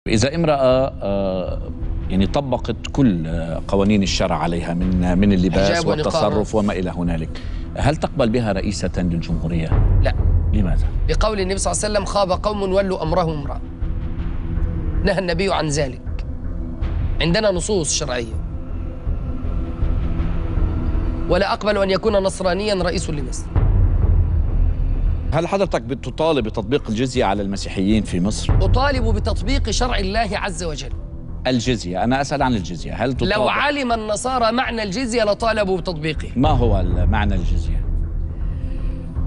إذا امرأة يعني طبقت كل قوانين الشرع عليها من اللباس والتصرف وما إلى هنالك، هل تقبل بها رئيسة للجمهورية؟ لا. لماذا؟ لقول النبي صلى الله عليه وسلم: خاب قوم ولوا أمرهم امرأة. نهى النبي عن ذلك. عندنا نصوص شرعية. ولا أقبل أن يكون نصرانيا رئيس لمصر. هل حضرتك بتطالب بتطبيق الجزية على المسيحيين في مصر؟ أطالب بتطبيق شرع الله عز وجل. الجزية، أنا أسأل عن الجزية، هل تطالب؟ لو علم النصارى معنى الجزية لطالبوا بتطبيقه. ما هو معنى الجزية؟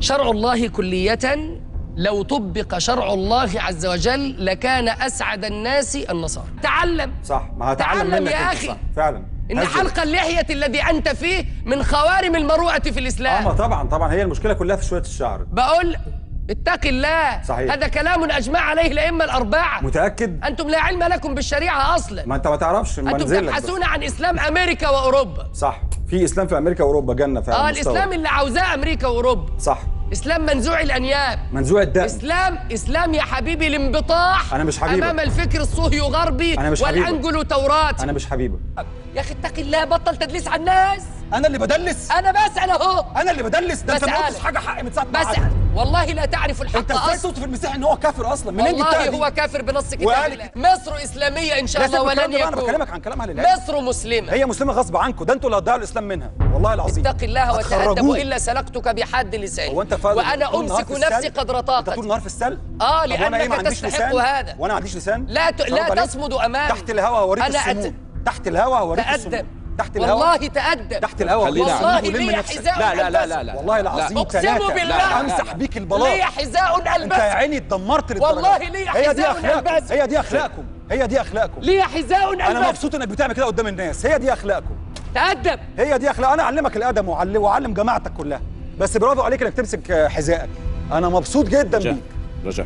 شرع الله كلية، لو طبق شرع الله عز وجل لكان أسعد الناس النصارى. تعلم. صح، ما هتعلم تعلم منك يا أخي. فعلا. إن حلق اللحية الذي أنت فيه من خوارم المروءة في الإسلام. طبعا هي المشكلة كلها في شوية الشعر. بقول اتق الله. صحيح. هذا كلام أجمع عليه الأئمة الأربعة. متأكد؟ أنتم لا علم لكم بالشريعة أصلا. ما أنت ما تعرفش أنتم تبحثون عن إسلام أمريكا وأوروبا. صح، في إسلام في أمريكا وأوروبا جنة فعلا. الإسلام اللي عاوزاه أمريكا وأوروبا. صح. إسلام منزوع الأنياب، منزوع الدقن. إسلام يا حبيبي الانبطاح. أنا مش حبيبك. أمام الفكر الصهيوني غربي والأنجل توراتي. أنا مش حبيبك يا أخي اتق الله، بطل تدليس على الناس. أنا اللي بدلس؟ أنا بسأل أهو. أنا اللي بدلس؟ ده أنت ما قلتش حاجة حقي من ساعة ما بسأل. والله لا تعرف الحق. أنت إزاي توصف المسيحي إن هو كافر أصلا؟ منين والله هو كافر بنص كتاب الله. مصر إسلامية إن شاء الله ولن يكون. أنا بكلمك عن كلام أهل العلم. مصر مسلمة. هي مسلمة غصب عنكم، ده أنتوا اللي هتضيعوا الإسلام منها، والله العظيم. اتق الله وتأدب وإلا سلقتك بحد لساني. هو أنت فاهم؟ وأنا أمسك نفسي قدر طاقتي. أنت طول النهار في السل؟ لأنك تستحق هذا. وأنا ما عنديش لسان؟ لا تصمد أمامي. تحت الهوا هوريك السموم. تحت الهوا هوريك السموم. تحت الهوا. والله تأدب. تحت الهوا. والله لي حذاء. لا والله العظيم أقسم بالله امسح بيك البلاط. لي حذاء ألبس. انت يا عيني اتدمرت للدرجه. والله لي حذاء ألبس. هي دي اخلاقكم. هي دي اخلاقكم. لي حذاء ألبس. انا مبسوط انك بتعمل كده قدام الناس. هي دي اخلاقكم. تأدب. هي دي اخلاق. انا اعلمك الادب واعلم جماعتك كلها، بس برافو عليك انك تمسك حذائك. انا مبسوط جدا بيك. رجع.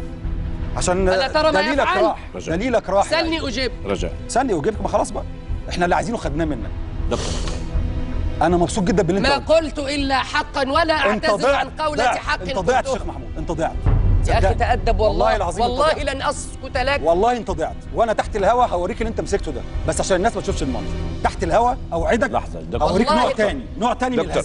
عشان دليلك راح. سلني أجيب. رجع. سلني أجيبك. ما خلاص بقى، احنا اللي عايزينه خدناه منك. أنا مبسوط جدا باللي ما قلت إلا حقا ولا أعتذر عن قولة حق. أنت ضعت شيخ محمود، أنت ضعت يا أخي. تأدب والله العظيم. والله لن أسكت لك. والله أنت ضعت، وأنا تحت الهوا هوريك اللي أنت مسكته ده، بس عشان الناس ما تشوفش المنظر. تحت الهوا أوعدك. لحظة. هوريك نوع تاني من الهزيمة.